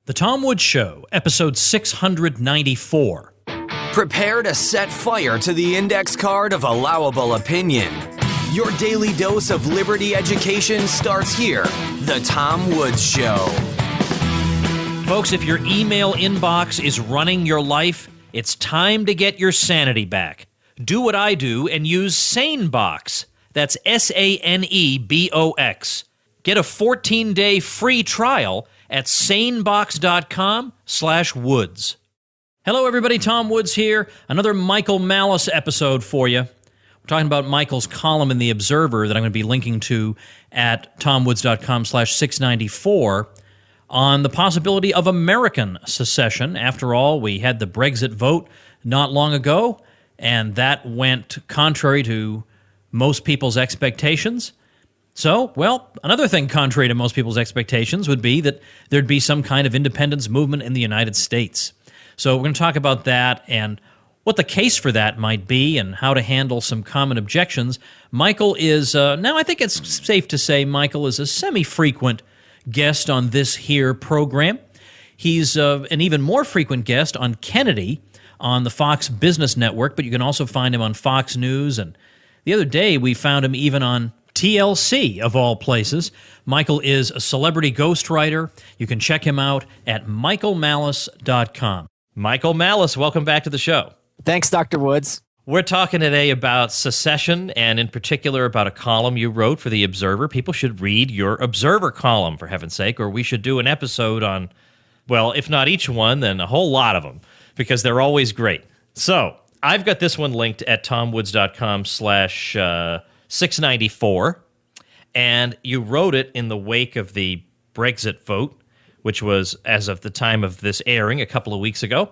The Tom Woods Show, episode 694. Prepare to set fire to the index card of allowable opinion. Your daily dose of liberty education starts here. The Tom Woods Show. Folks, if your email inbox is running your life, it's time to get your sanity back. Do what I do and use SaneBox. That's SaneBox. Get a 14-day free trial at sanebox.com/woods. Hello, everybody. Tom Woods here. Another Michael Malice episode for you. We're talking about Michael's column in The Observer that I'm going to be linking to at tomwoods.com/694 on the possibility of American secession. After all, we had the Brexit vote not long ago, and that went contrary to most people's expectations. So, well, another thing contrary to most people's expectations would be that there'd be some kind of independence movement in the United States. So we're going to talk about that and what the case for that might be and how to handle some common objections. Michael is, now I think it's safe to say Michael is a semi-frequent guest on this here program. He's an even more frequent guest on Kennedy on the Fox Business Network, but you can also find him on Fox News. And the other day we found him even on TLC, of all places. Michael is a celebrity ghostwriter. You can check him out at michaelmalice.com. Michael Malice, welcome back to the show. Thanks, Dr. Woods. We're talking today about secession, and in particular about a column you wrote for The Observer. People should read your Observer column, for heaven's sake, or we should do an episode on, well, if not each one, then a whole lot of them, because they're always great. So, I've got this one linked at tomwoods.com/694, and you wrote it in the wake of the Brexit vote, which was, as of the time of this airing, a couple of weeks ago.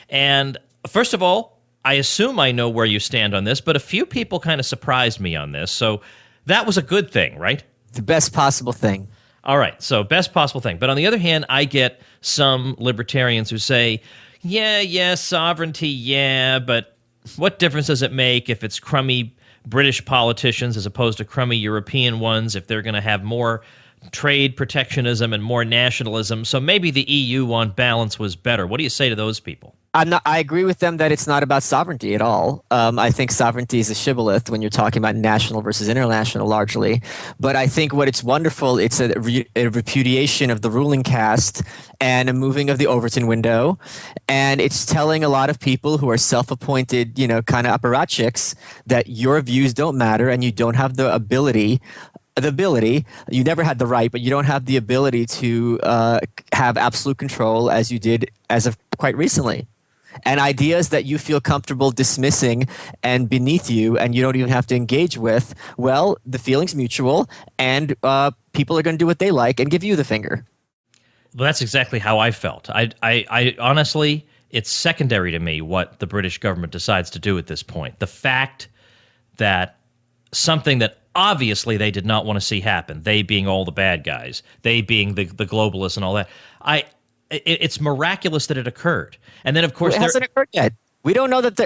And first of all, I assume I know where you stand on this, but a few people kind of surprised me on this, so that was a good thing, right? The best possible thing. All right, so best possible thing. But on the other hand, I get some libertarians who say, yeah, sovereignty, yeah, but what difference does it make if it's crummy British politicians as opposed to crummy European ones, if they're going to have more trade protectionism and more nationalism? So maybe the EU on balance was better. What do you say to those people? I agree with them that it's not about sovereignty at all. I think sovereignty is a shibboleth when you're talking about national versus international largely. But I think what it's wonderful, it's a repudiation of the ruling caste and a moving of the Overton window. And it's telling a lot of people who are self-appointed, kind of apparatchiks that your views don't matter and you don't have the ability, you never had the right, but you don't have the ability to have absolute control as you did as of quite recently. And ideas that you feel comfortable dismissing and beneath you and you don't even have to engage with, well, the feeling's mutual and people are going to do what they like and give you the finger. Well, that's exactly how I felt. I honestly, it's secondary to me what the British government decides to do at this point. The fact that something that obviously they did not want to see happen, they being all the bad guys, they being the globalists and all that, it's miraculous that it occurred. And then, of course, it hasn't occurred yet. We don't know that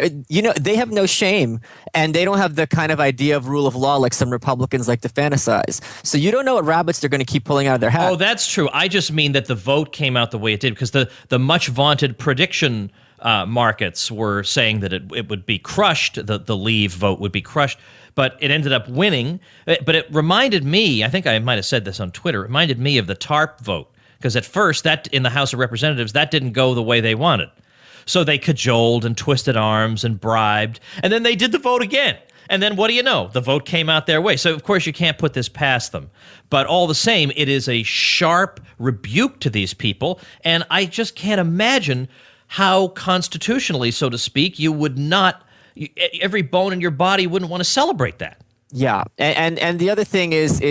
they have no shame, and they don't have the kind of idea of rule of law like some Republicans like to fantasize. So you don't know what rabbits they're going to keep pulling out of their hat. Oh, that's true. I just mean that the vote came out the way it did because the much vaunted prediction markets were saying that it would be crushed. The Leave vote would be crushed. But it ended up winning. But it reminded me, I think I might have said this on Twitter, it reminded me of the TARP vote. Because at first, that in the House of Representatives, that didn't go the way they wanted. So they cajoled and twisted arms and bribed. And then they did the vote again. And then what do you know? The vote came out their way. So, of course, you can't put this past them. But all the same, it is a sharp rebuke to these people. And I just can't imagine how constitutionally, so to speak, you would not, every bone in your body wouldn't want to celebrate that. Yeah. And the other thing is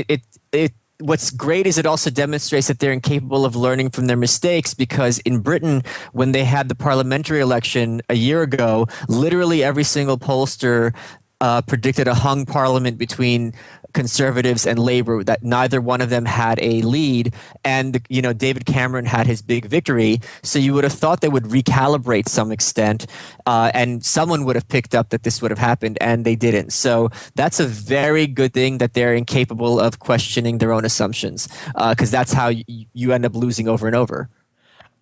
what's great is it also demonstrates that they're incapable of learning from their mistakes, because in Britain, when they had the parliamentary election a year ago, literally every single pollster predicted a hung parliament between Conservatives and Labour, that neither one of them had a lead, and David Cameron had his big victory. So you would have thought they would recalibrate some extent, and someone would have picked up that this would have happened, and they didn't. So that's a very good thing that they're incapable of questioning their own assumptions, because that's how you end up losing over and over.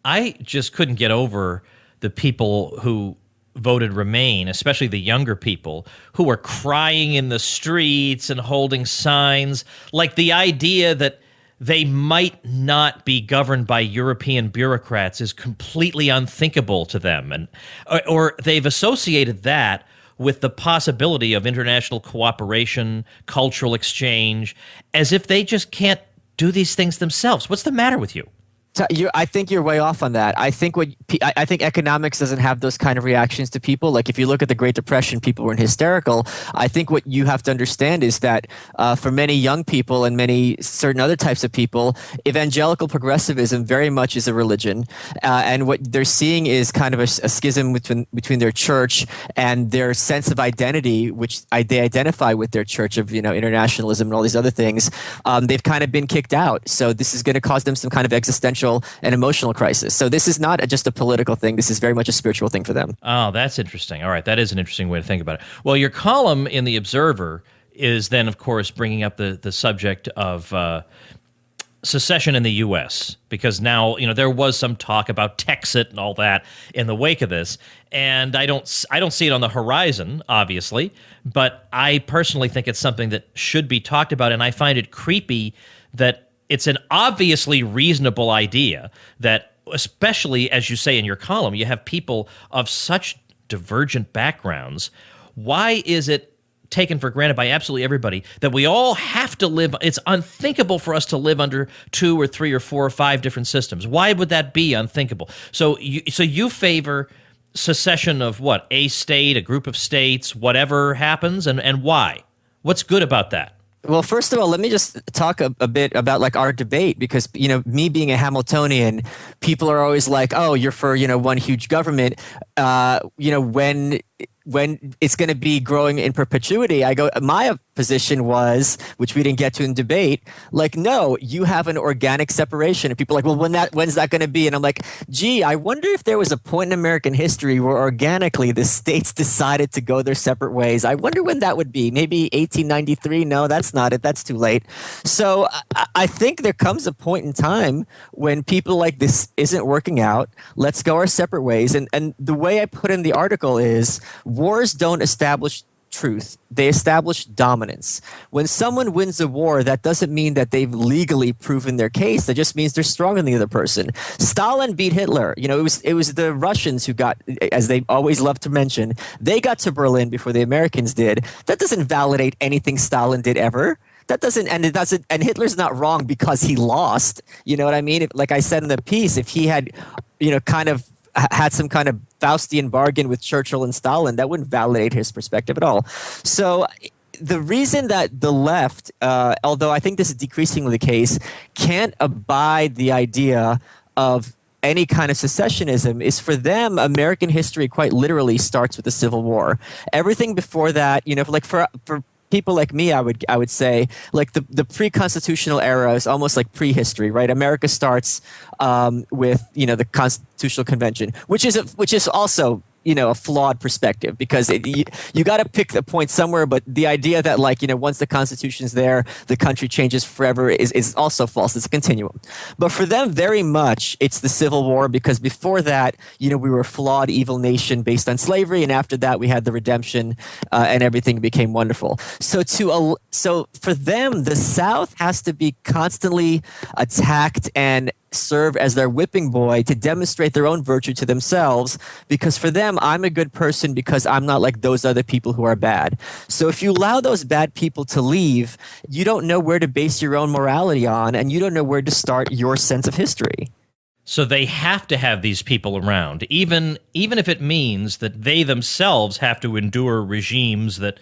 I just couldn't get over the people who voted Remain, especially the younger people who were crying in the streets and holding signs, like the idea that they might not be governed by European bureaucrats is completely unthinkable to them. And or they've associated that with the possibility of international cooperation, cultural exchange, as if they just can't do these things themselves. What's the matter with you? I think you're way off on that. I think I think economics doesn't have those kind of reactions to people. Like if you look at the Great Depression, people were hysterical. I think what you have to understand is that for many young people and many certain other types of people, evangelical progressivism very much is a religion, and what they're seeing is kind of a schism between their church and their sense of identity, which they identify with their church of internationalism and all these other things. They've kind of been kicked out, so this is going to cause them some kind of existential and emotional crisis. So this is not just a political thing. This is very much a spiritual thing for them. Oh, that's interesting. All right, that is an interesting way to think about it. Well, your column in The Observer is then, of course, bringing up the subject of secession in the U.S., because now, there was some talk about Texit and all that in the wake of this, and I don't see it on the horizon, obviously, but I personally think it's something that should be talked about, and I find it creepy that it's an obviously reasonable idea that, especially as you say in your column, you have people of such divergent backgrounds. Why is it taken for granted by absolutely everybody that we all have to live? It's unthinkable for us to live under 2 or 3 or 4 or 5 different systems. Why would that be unthinkable? So you favor secession of what? A state, a group of states, whatever happens, and why? What's good about that? Well, first of all, let me just talk a bit about like our debate, because me being a Hamiltonian, people are always like, "Oh, you're for one huge government." When it's going to be growing in perpetuity, I go, my position was, which we didn't get to in debate, like, no, you have an organic separation. And people are like, well, when's that going to be? And I'm like, gee, I wonder if there was a point in American history where organically the states decided to go their separate ways. I wonder when that would be. Maybe 1893? No, that's not it. That's too late. So I think there comes a point in time when people like, this isn't working out. Let's go our separate ways. And the way I put in the article is, wars don't establish truth. They establish dominance. When someone wins a war, that doesn't mean that they've legally proven their case. That just means they're stronger than the other person. Stalin beat Hitler. It was the Russians who got, as they always love to mention, they got to Berlin before the Americans did. That doesn't validate anything Stalin did ever. And Hitler's not wrong because he lost. You know what I mean? Like I said in the piece, if he had, kind of had some kind of Faustian bargain with Churchill and Stalin, that wouldn't validate his perspective at all. So the reason that the left, although I think this is decreasingly the case, can't abide the idea of any kind of secessionism is, for them, American history quite literally starts with the Civil War. Everything before that, for people like me, I would say, like the pre-constitutional era is almost like prehistory, right? America starts with the Constitutional Convention, which is also a flawed perspective, because you got to pick the point somewhere. But the idea that once the Constitution's there, the country changes forever is also false. It's a continuum. But for them, very much it's the Civil War, because before that, we were a flawed, evil nation based on slavery, and after that, we had the redemption, and everything became wonderful. So for them, the South has to be constantly attacked and serve as their whipping boy to demonstrate their own virtue to themselves, because for them, I'm a good person because I'm not like those other people who are bad. So if you allow those bad people to leave, you don't know where to base your own morality on, and you don't know where to start your sense of history. So they have to have these people around, even if it means that they themselves have to endure regimes that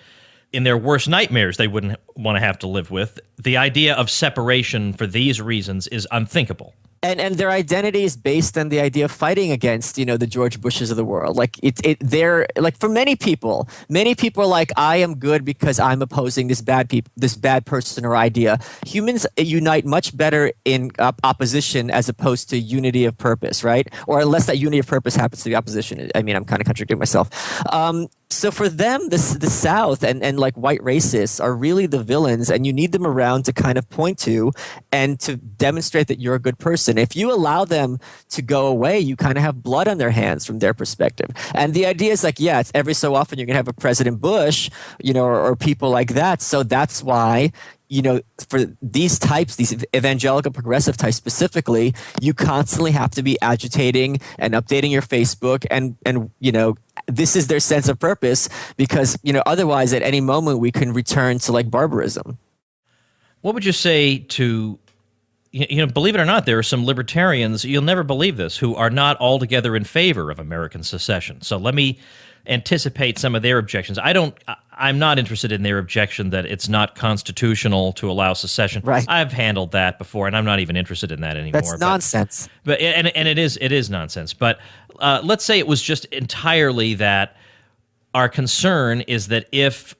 in their worst nightmares they wouldn't want to have to live with. The idea of separation for these reasons is unthinkable. And their identity is based on the idea of fighting against, the George Bushes of the world. Like they're like, for many people are like, I am good because I'm opposing this bad person or idea. Humans unite much better in opposition as opposed to unity of purpose, right? Or unless that unity of purpose happens to be opposition. I mean, I'm kind of contradicting myself. So for them, the South and like white racists are really the villains, and you need them around to kind of point to and to demonstrate that you're a good person. If you allow them to go away, you kind of have blood on their hands from their perspective. And the idea is like, yeah, it's every so often you're gonna have a President Bush, or people like that. So that's why, for these types, these evangelical progressive types specifically, you constantly have to be agitating and updating your Facebook, and this is their sense of purpose, because otherwise at any moment we can return to like barbarism. What would you say to, believe it or not, there are some libertarians, you'll never believe this, who are not altogether in favor of American secession. So let me anticipate some of their objections. I'm not interested in their objection that it's not constitutional to allow secession. Right. I've handled that before, and I'm not even interested in that anymore. That's nonsense. But it is nonsense. But let's say it was just entirely that our concern is that if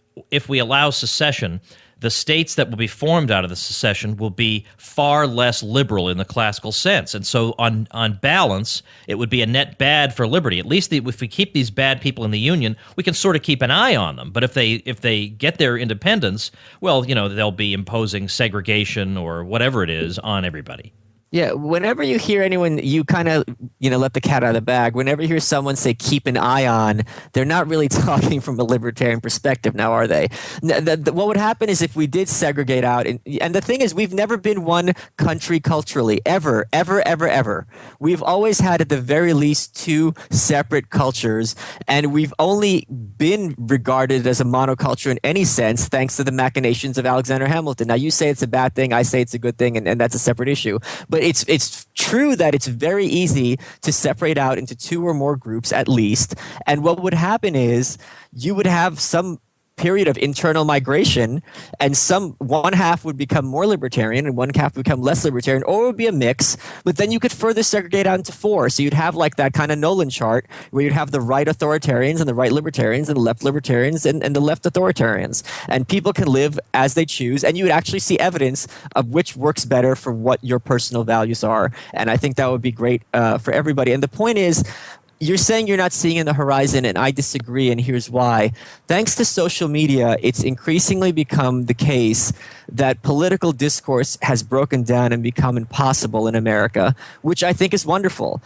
we allow secession, the states that will be formed out of the secession will be far less liberal in the classical sense. And so on balance, it would be a net bad for liberty. At least if we keep these bad people in the Union, we can sort of keep an eye on them. But if they get their independence, well, they'll be imposing segregation or whatever it is on everybody. Yeah, whenever you hear anyone, you kind of, let the cat out of the bag. Whenever you hear someone say keep an eye on, they're not really talking from a libertarian perspective now, are they? What would happen is if we did segregate out, and the thing is, we've never been one country culturally, ever, ever, ever, ever. We've always had at the very least two separate cultures, and we've only been regarded as a monoculture in any sense thanks to the machinations of Alexander Hamilton. Now, you say it's a bad thing, I say it's a good thing, and that's a separate issue. But it's true that it's very easy to separate out into two or more groups at least. And what would happen is you would have some period of internal migration, and one half would become more libertarian and one half would become less libertarian, or it would be a mix. But then you could further segregate out into four. So you'd have like that kind of Nolan chart where you'd have the right authoritarians and the right libertarians and the left libertarians and the left authoritarians. And people can live as they choose, and you would actually see evidence of which works better for what your personal values are. And I think that would be great for everybody. And the point is, you're saying you're not seeing in the horizon, and I disagree, and here's why. Thanks to social media, it's increasingly become the case that political discourse has broken down and become impossible in America, which I think is wonderful.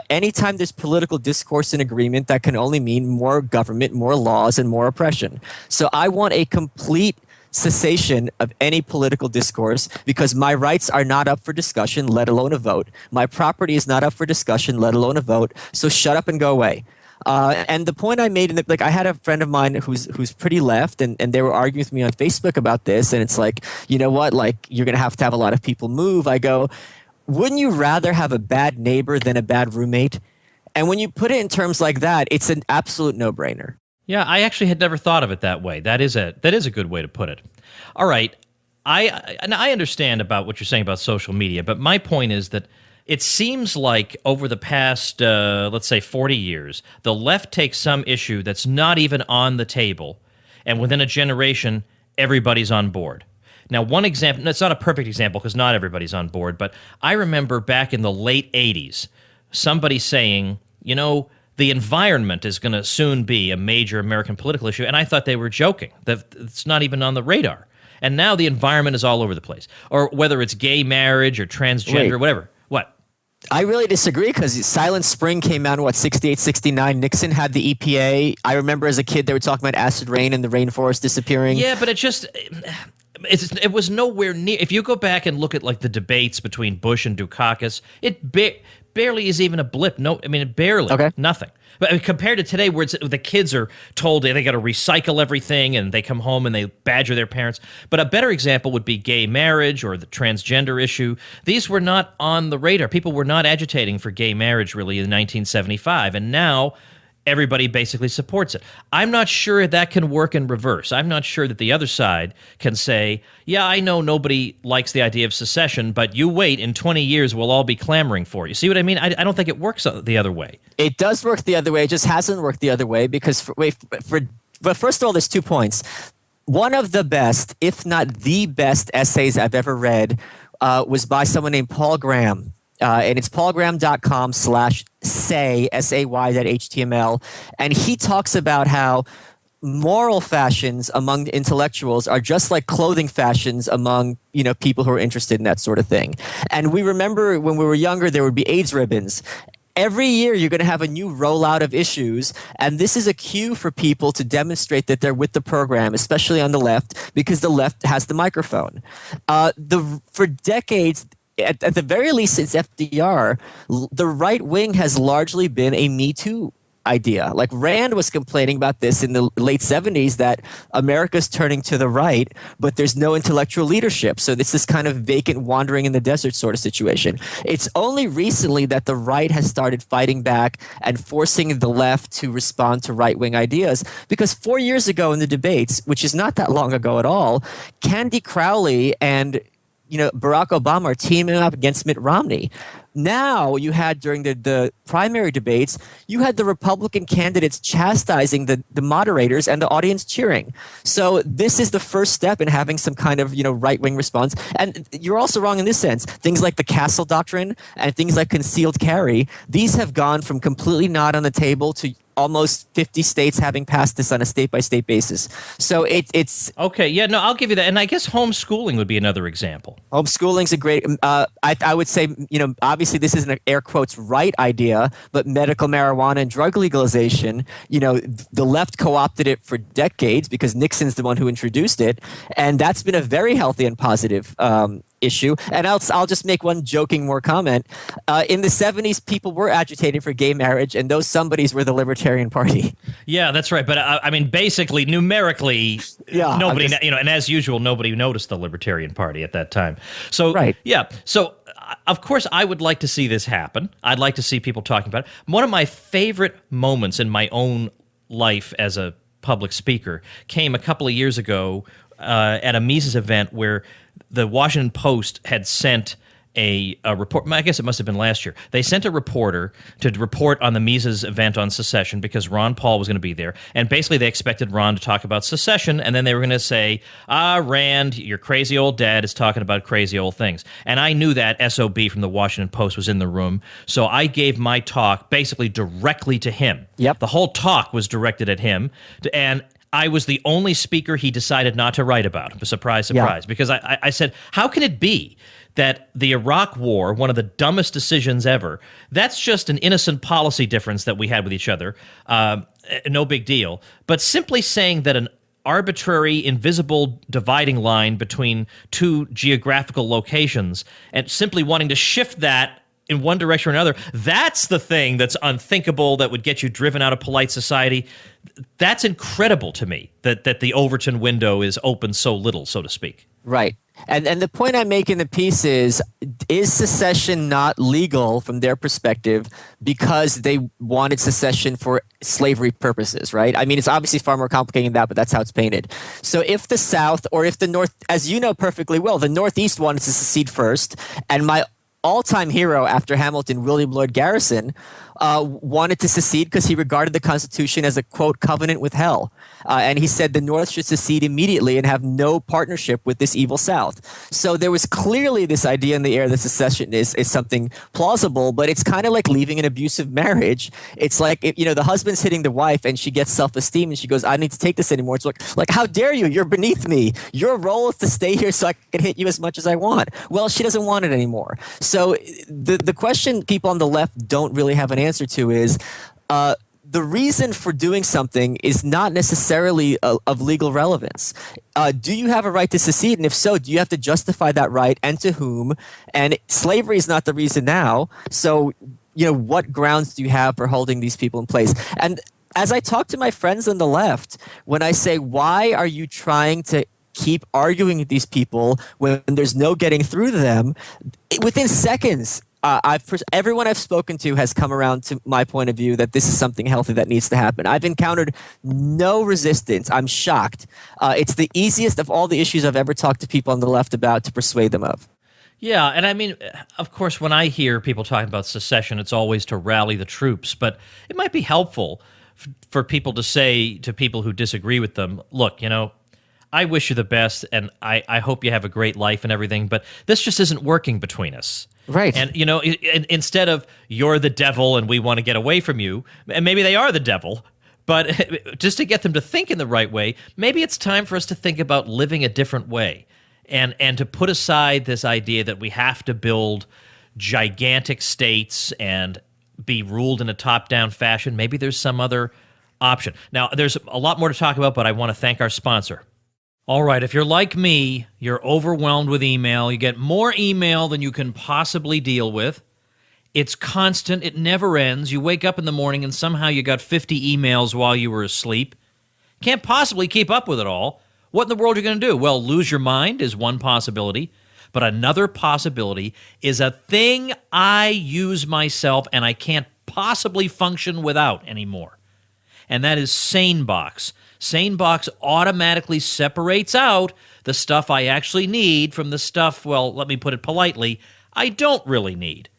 Anytime there's political discourse and agreement, that can only mean more government, more laws, and more oppression. So I want a complete cessation of any political discourse, because my rights are not up for discussion, let alone a vote. My property is not up for discussion, let alone a vote. So shut up and go away. And the point I made, I had a friend of mine who's pretty left, and they were arguing with me on Facebook about this, and it's like, you know what, like, you're going to have a lot of people move. I go, wouldn't you rather have a bad neighbor than a bad roommate? And when you put it in terms like that, it's an absolute no-brainer. Yeah, I actually had never thought of it that way. That is a good way to put it. All right, I understand about what you're saying about social media, but my point is that it seems like over the past, let's say 40 years, the left takes some issue that's not even on the table, and within a generation, everybody's on board. Now, one example, it's not a perfect example because not everybody's on board, but I remember back in the late 80s, somebody saying, the environment is going to soon be a major American political issue, and I thought they were joking, that it's not even on the radar. And now the environment is all over the place, or whether it's gay marriage or transgender, or whatever. What? I really disagree, because Silent Spring came out in, 68, 69. Nixon had the EPA. I remember as a kid they were talking about acid rain and the rainforest disappearing. Yeah, but it was nowhere near. If you go back and look at like the debates between Bush and Dukakis, it barely is even a blip. No, I mean, barely. Okay. Nothing. But compared to today, where the kids are told they got to recycle everything, and they come home and they badger their parents. But a better example would be gay marriage or the transgender issue. These were not on the radar. People were not agitating for gay marriage really in 1975, and now everybody basically supports it. I'm not sure that can work in reverse. I'm not sure that the other side can say, yeah, I know nobody likes the idea of secession, but you wait, in 20 years we'll all be clamoring for you. See what I mean? I don't think it works the other way. It does work the other way. It just hasn't worked the other way because, but first of all, there's 2 points. One of the best, if not the best essays I've ever read was by someone named Paul Graham. And it's paulgraham.com/say, SAY.html. And he talks about how moral fashions among intellectuals are just like clothing fashions among people who are interested in that sort of thing. And we remember when we were younger, there would be AIDS ribbons. Every year, you're going to have a new rollout of issues, and this is a cue for people to demonstrate that they're with the program, especially on the left, because the left has the microphone. For decades, at the very least since FDR, the right wing has largely been a Me Too idea. Like Rand was complaining about this in the late 70s, that America's turning to the right, but there's no intellectual leadership. So it's this kind of vacant wandering in the desert sort of situation. It's only recently that the right has started fighting back and forcing the left to respond to right-wing ideas. Because 4 years ago in the debates, which is not that long ago at all, Candy Crowley and Barack Obama are teaming up against Mitt Romney. Now you had, during the primary debates, you had the Republican candidates chastising the moderators and the audience cheering. So this is the first step in having some kind of right-wing response. And you're also wrong in this sense. Things like the Castle Doctrine and things like concealed carry, these have gone from completely not on the table to almost 50 states having passed this on a state-by-state basis. So it's... Okay, yeah, no, I'll give you that. And I guess homeschooling would be another example. Homeschooling's a great... I would say, obviously this is an air quotes right idea, but medical marijuana and drug legalization, the left co-opted it for decades because Nixon's the one who introduced it. And that's been a very healthy and positive issue. And I'll just make one joking more comment. In the 70s, people were agitating for gay marriage, and those somebodies were the Libertarian Party. Yeah, that's right. But I mean, basically, numerically, nobody, and as usual, nobody noticed the Libertarian Party at that time. So, right. Yeah. So, of course, I would like to see this happen. I'd like to see people talking about it. One of my favorite moments in my own life as a public speaker came a couple of years ago at a Mises event where the Washington Post had sent a report. I guess it must have been last year. They sent a reporter to report on the Mises event on secession because Ron Paul was going to be there. And basically they expected Ron to talk about secession, and then they were going to say, Rand, your crazy old dad is talking about crazy old things. And I knew that SOB from the Washington Post was in the room, so I gave my talk basically directly to him. Yep. The whole talk was directed at him, and I was the only speaker he decided not to write about. Surprise, surprise. Yeah. Because I said, how can it be that the Iraq War, one of the dumbest decisions ever, that's just an innocent policy difference that we had with each other, no big deal. But simply saying that an arbitrary, invisible dividing line between two geographical locations and simply wanting to shift that in one direction or another, that's the thing that's unthinkable, that would get you driven out of polite society. That's incredible to me, that the Overton window is open so little, so to speak. Right. And the point I make in the piece is secession not legal from their perspective because they wanted secession for slavery purposes, right? I mean, it's obviously far more complicated than that, but that's how it's painted. So if the South, or if the North, as you know perfectly well, the Northeast wanted to secede first, and my all-time hero after Hamilton, William Lloyd Garrison, wanted to secede because he regarded the Constitution as a, quote, covenant with hell. And he said the North should secede immediately and have no partnership with this evil South. So there was clearly this idea in the air that secession is something plausible, but it's kind of like leaving an abusive marriage. It's like, the husband's hitting the wife and she gets self-esteem and she goes, I need to take this anymore. It's like, how dare you? You're beneath me. Your role is to stay here so I can hit you as much as I want. Well, she doesn't want it anymore. So the question people on the left don't really have an answer to is the reason for doing something is not necessarily of legal relevance. Do you have a right to secede? And if so, do you have to justify that right, and to whom? And slavery is not the reason now. So, what grounds do you have for holding these people in place? And as I talk to my friends on the left, when I say, why are you trying to keep arguing with these people when there's no getting through to them, within seconds, everyone I've spoken to has come around to my point of view that this is something healthy that needs to happen. I've encountered no resistance. I'm shocked. It's the easiest of all the issues I've ever talked to people on the left about to persuade them of. Yeah, and I mean, of course, when I hear people talking about secession, it's always to rally the troops, but it might be helpful for people to say to people who disagree with them, look, I wish you the best, and I hope you have a great life and everything, but this just isn't working between us. Right. And, instead of you're the devil and we want to get away from you, and maybe they are the devil, But just to get them to think in the right way, maybe it's time for us to think about living a different way and to put aside this idea that we have to build gigantic states and be ruled in a top-down fashion. Maybe there's some other option. Now, there's a lot more to talk about, but I want to thank our sponsor. All right, if you're like me, you're overwhelmed with email. You get more email than you can possibly deal with. It's constant. It never ends. You wake up in the morning and somehow you got 50 emails while you were asleep. Can't possibly keep up with it all. What in the world are you going to do? Well, lose your mind is one possibility. But another possibility is a thing I use myself and I can't possibly function without anymore. And that is SaneBox. SaneBox automatically separates out the stuff I actually need from the stuff, well, let me put it politely, I don't really need.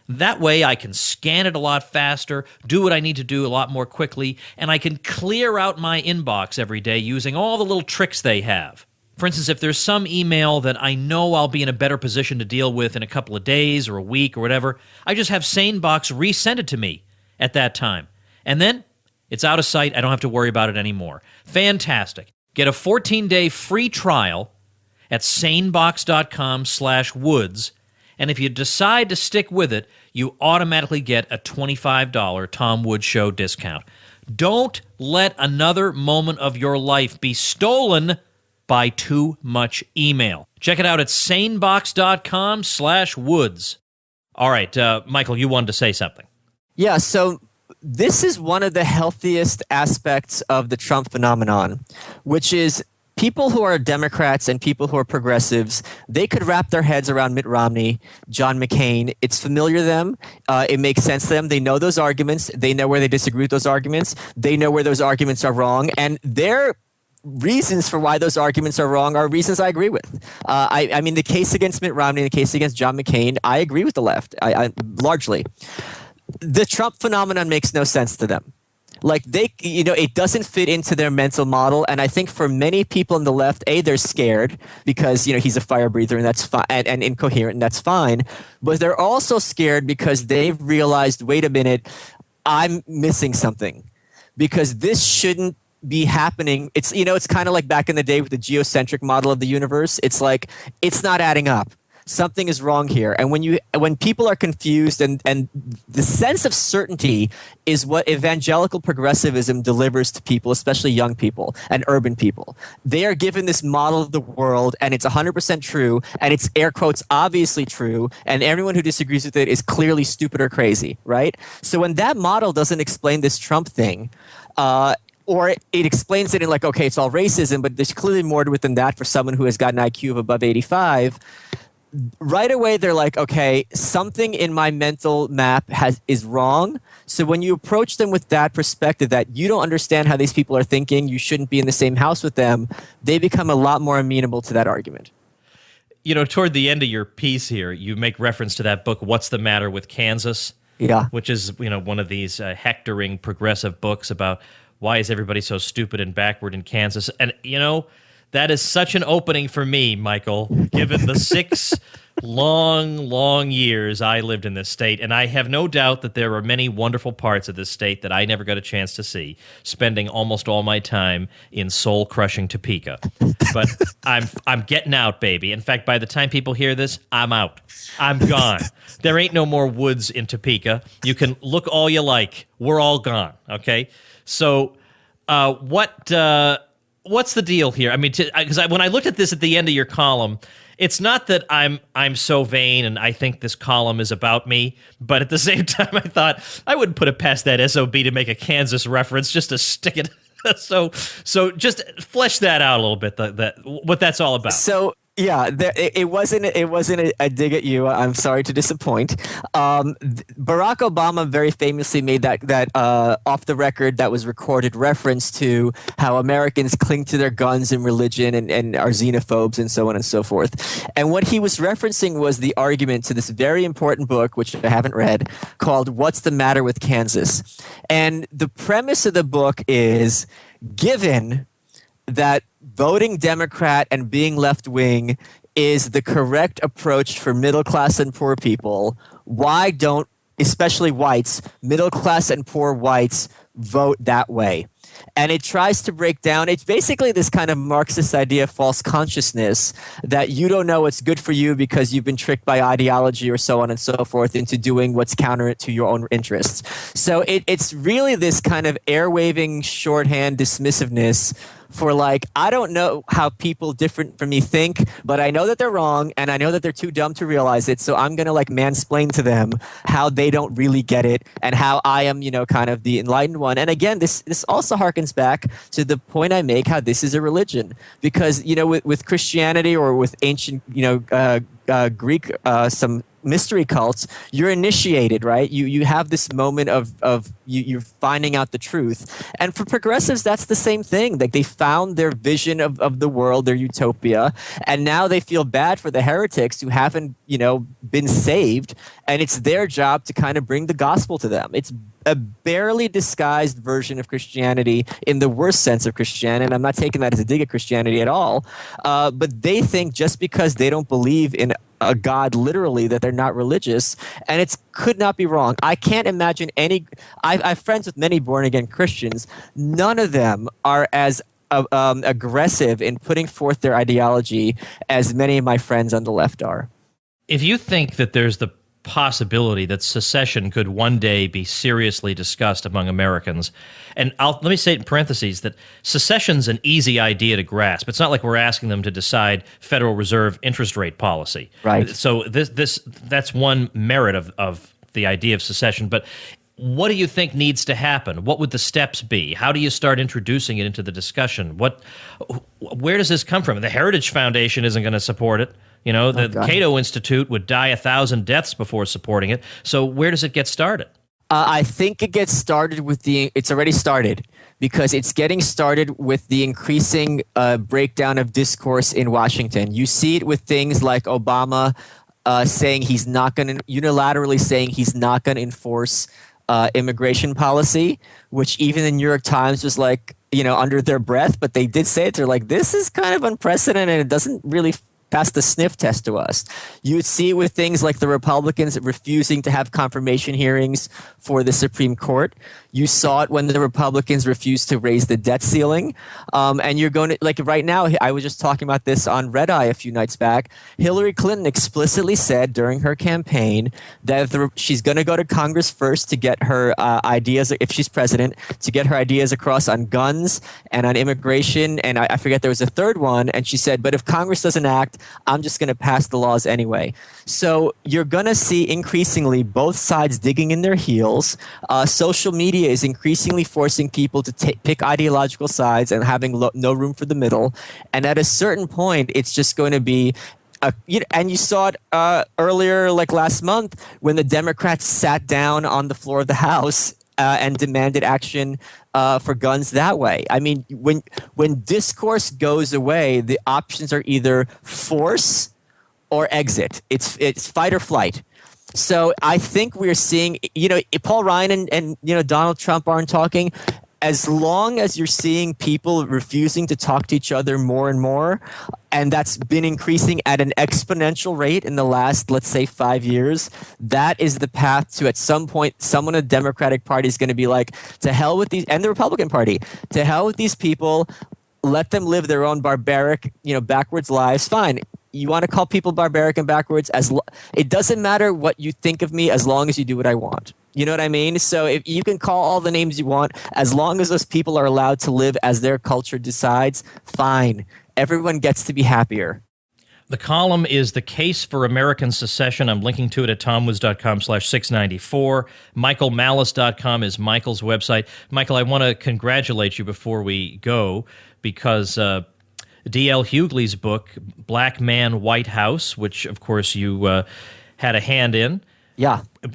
That way I can scan it a lot faster, do what I need to do a lot more quickly, and I can clear out my inbox every day using all the little tricks they have. For instance, if there's some email that I know I'll be in a better position to deal with in a couple of days or a week or whatever, I just have SaneBox resend it to me at that time. And then it's out of sight. I don't have to worry about it anymore. Fantastic. Get a 14-day free trial at sanebox.com/woods. And if you decide to stick with it, you automatically get a $25 Tom Woods Show discount. Don't let another moment of your life be stolen by too much email. Check it out at sanebox.com/woods. All right, Michael, you wanted to say something. Yeah, so this is one of the healthiest aspects of the Trump phenomenon, which is people who are Democrats and people who are progressives, they could wrap their heads around Mitt Romney, John McCain. It's familiar to them. It makes sense to them. They know those arguments. They know where they disagree with those arguments. They know where those arguments are wrong. And their reasons for why those arguments are wrong are reasons I agree with. I mean, the case against Mitt Romney, the case against John McCain, I agree with the left, I largely. The Trump phenomenon makes no sense to them. Like it doesn't fit into their mental model. And I think for many people on the left, they're scared because, he's a fire breather and that's fine and incoherent and that's fine. But they're also scared because they've realized, wait a minute, I'm missing something because this shouldn't be happening. It's, it's kind of like back in the day with the geocentric model of the universe. It's like, it's not adding up. Something is wrong here. And when people are confused and the sense of certainty is what evangelical progressivism delivers to people, especially young people and urban people. They are given this model of the world and it's 100% true and it's air quotes obviously true and everyone who disagrees with it is clearly stupid or crazy, right? So when that model doesn't explain this Trump thing, or it explains it in like, okay, it's all racism, but there's clearly more to it than that for someone who has got an IQ of above 85, right away they're like, okay, something in my mental map is wrong. So when you approach them with that perspective that you don't understand how these people are thinking, you shouldn't be in the same house with them, they become a lot more amenable to that argument. Toward the end of your piece here, you make reference to that book, What's the Matter with Kansas? Yeah. Which is, one of these hectoring progressive books about why is everybody so stupid and backward in Kansas? And, that is such an opening for me, Michael, given the 6 long years I lived in this state. And I have no doubt that there are many wonderful parts of this state that I never got a chance to see, spending almost all my time in soul-crushing Topeka. But I'm getting out, baby. In fact, by the time people hear this, I'm out. I'm gone. There ain't no more woods in Topeka. You can look all you like. We're all gone, okay? So what's the deal here? I mean, because when I looked at this at the end of your column, it's not that I'm so vain and I think this column is about me, but at the same time, I thought I wouldn't put it past that SOB to make a Kansas reference just to stick it. So just flesh that out a little bit. What that's all about. So. Yeah, it wasn't a dig at you. I'm sorry to disappoint. Barack Obama very famously made that off the record that was recorded reference to how Americans cling to their guns and religion and are xenophobes and so on and so forth. And what he was referencing was the argument to this very important book, which I haven't read, called What's the Matter with Kansas? And the premise of the book is, given that voting Democrat and being left-wing is the correct approach for middle class and poor people, why don't especially whites, middle class and poor whites, vote that way. And it tries to break down, it's basically this kind of Marxist idea of false consciousness, that you don't know what's good for you because you've been tricked by ideology or so on and so forth into doing what's counter to your own interests. So it's really this kind of air-waving shorthand dismissiveness for like, I don't know how people different from me think, but I know that they're wrong and I know that they're too dumb to realize it. So I'm going to like mansplain to them how they don't really get it and how I am, kind of the enlightened one. And again, this also harkens back to the point I make, how this is a religion, because, with Christianity or with ancient, Greek, some mystery cults, you're initiated, right? You have this moment of you're finding out the truth. And for progressives, that's the same thing. Like, they found their vision of the world, their utopia, and now they feel bad for the heretics who haven't, been saved, and it's their job to kind of bring the gospel to them. It's a barely disguised version of Christianity in the worst sense of Christianity, and I'm not taking that as a dig at Christianity at all, but they think just because they don't believe in a God literally that they're not religious, and it could not be wrong. I can't imagine any. I have friends with many born-again Christians. None of them are as aggressive in putting forth their ideology as many of my friends on the left are. If you think that there's the possibility that secession could one day be seriously discussed among Americans, and let me say it in parentheses that secession's an easy idea to grasp. It's not like we're asking them to decide Federal Reserve interest rate policy. Right. So that's one merit of the idea of secession. But what do you think needs to happen? What would the steps be? How do you start introducing it into the discussion? Where does this come from? The Heritage Foundation isn't going to support it. The Cato Institute would die 1,000 deaths before supporting it. So where does it get started? I think it gets started it's already started, because it's getting started with the increasing breakdown of discourse in Washington. You see it with things like Obama saying he's not going to, unilaterally saying he's not going to enforce immigration policy, which even the New York Times was like, under their breath, but they did say it. They're like, this is kind of unprecedented. It doesn't really pass the sniff test to us. You would see it with things like the Republicans refusing to have confirmation hearings for the Supreme Court. You saw it when the Republicans refused to raise the debt ceiling. And you're going to, like right now, I was just talking about this on Red Eye a few nights back. Hillary Clinton explicitly said during her campaign that she's going to go to Congress first to get her ideas, if she's president, to get her ideas across on guns and on immigration. And I forget there was a third one. And she said, but if Congress doesn't act, I'm just going to pass the laws anyway. So you're going to see increasingly both sides digging in their heels. Social media is increasingly forcing people to pick ideological sides and having no room for the middle. And at a certain point, it's just going to be and you saw it earlier, like last month, when the Democrats sat down on the floor of the House and demanded action for guns that way. I mean, when discourse goes away, the options are either force or exit. It's fight or flight. So I think we're seeing, Paul Ryan and Donald Trump aren't talking. As long as you're seeing people refusing to talk to each other more and more, and that's been increasing at an exponential rate in the last, let's say, 5 years, that is the path to, at some point, someone in the Democratic Party is going to be like, to hell with these, and the Republican Party, to hell with these people, let them live their own barbaric, backwards lives, fine. You want to call people barbaric and backwards, it doesn't matter what you think of me as long as you do what I want. You know what I mean? So if you can call all the names you want, as long as those people are allowed to live as their culture decides, fine. Everyone gets to be happier. The column is The Case for American Secession. I'm linking to it at tomwoods.com/694. MichaelMalice.com is Michael's website. Michael, I want to congratulate you before we go, because D.L. Hughley's book, Black Man, White House, which, of course, you had a hand in,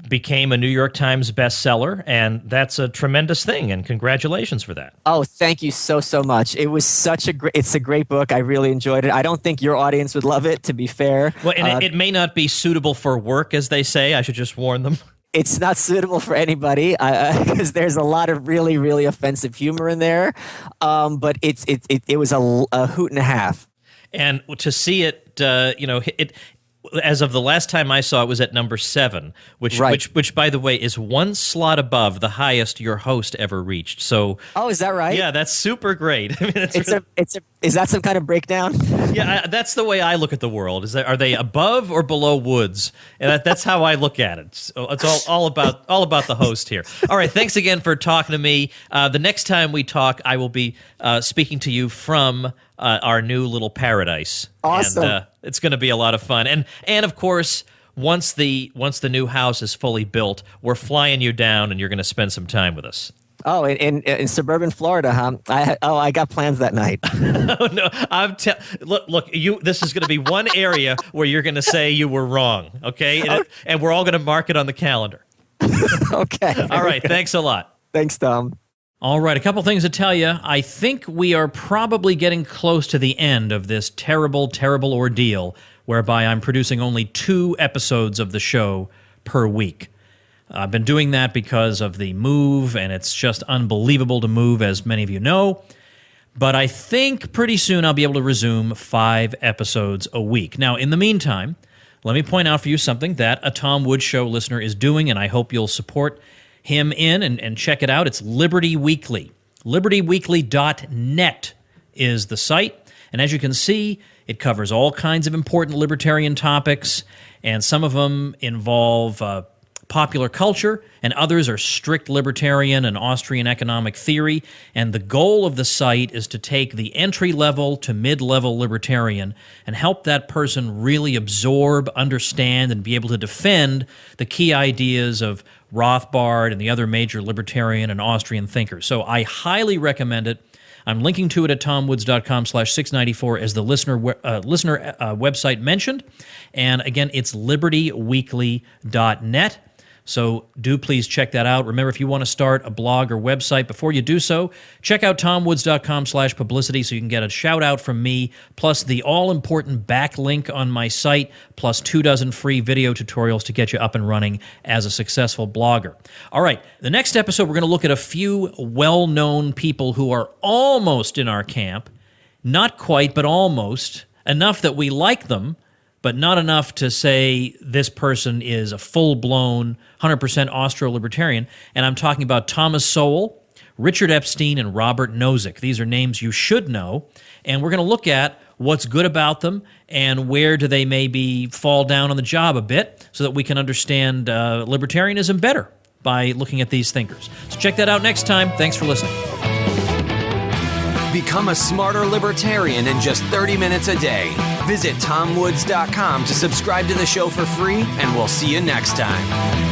became a New York Times bestseller, and that's a tremendous thing, and congratulations for that. Oh, thank you so much. It was it's a great book. I really enjoyed it. I don't think your audience would love it, to be fair. Well, and it may not be suitable for work, as they say. I should just warn them. It's not suitable for anybody because there's a lot of really, really offensive humor in there. But it was a hoot and a half. And to see it, as of the last time I saw, it was at number 7, which by the way is one slot above the highest your host ever reached. So, is that right? Yeah, that's super great. I mean, is that some kind of breakdown? Yeah, that's the way I look at the world. Are they above or below Woods? And that's how I look at it. So it's all about the host here. All right, thanks again for talking to me. The next time we talk, I will be speaking to you from our new little paradise. Awesome. And, it's going to be a lot of fun. And of course, once the new house is fully built, we're flying you down, and you're going to spend some time with us. Oh, in suburban Florida, huh? I got plans that night. Oh, no, look, this is going to be one area where you're going to say you were wrong, okay? And we're all going to mark it on the calendar. Okay. All right, thanks a lot. Thanks, Tom. All right, a couple things to tell you. I think we are probably getting close to the end of this terrible, terrible ordeal whereby I'm producing only 2 episodes of the show per week. I've been doing that because of the move, and it's just unbelievable to move, as many of you know. But I think pretty soon I'll be able to resume 5 episodes a week. Now, in the meantime, let me point out for you something that a Tom Woods Show listener is doing, and I hope you'll support him in and check it out. It's Liberty Weekly. LibertyWeekly.net is the site. And as you can see, it covers all kinds of important libertarian topics, and some of them involve popular culture, and others are strict libertarian and Austrian economic theory. And the goal of the site is to take the entry-level to mid-level libertarian and help that person really absorb, understand, and be able to defend the key ideas of Rothbard and the other major libertarian and Austrian thinkers. So I highly recommend it. I'm linking to it at tomwoods.com/694 as the listener website mentioned. And again, it's libertyweekly.net. So do please check that out. Remember, if you want to start a blog or website, before you do so, check out tomwoods.com/publicity so you can get a shout out from me, plus the all-important backlink on my site, plus 24 free video tutorials to get you up and running as a successful blogger. All right, the next episode, we're going to look at a few well-known people who are almost in our camp. Not quite, but almost. Enough that we like them, but not enough to say this person is a full-blown 100% Austro-libertarian. And I'm talking about Thomas Sowell, Richard Epstein, and Robert Nozick. These are names you should know. And we're going to look at what's good about them and where do they maybe fall down on the job a bit so that we can understand libertarianism better by looking at these thinkers. So check that out next time. Thanks for listening. Become a smarter libertarian in just 30 minutes a day. Visit tomwoods.com to subscribe to the show for free, and we'll see you next time.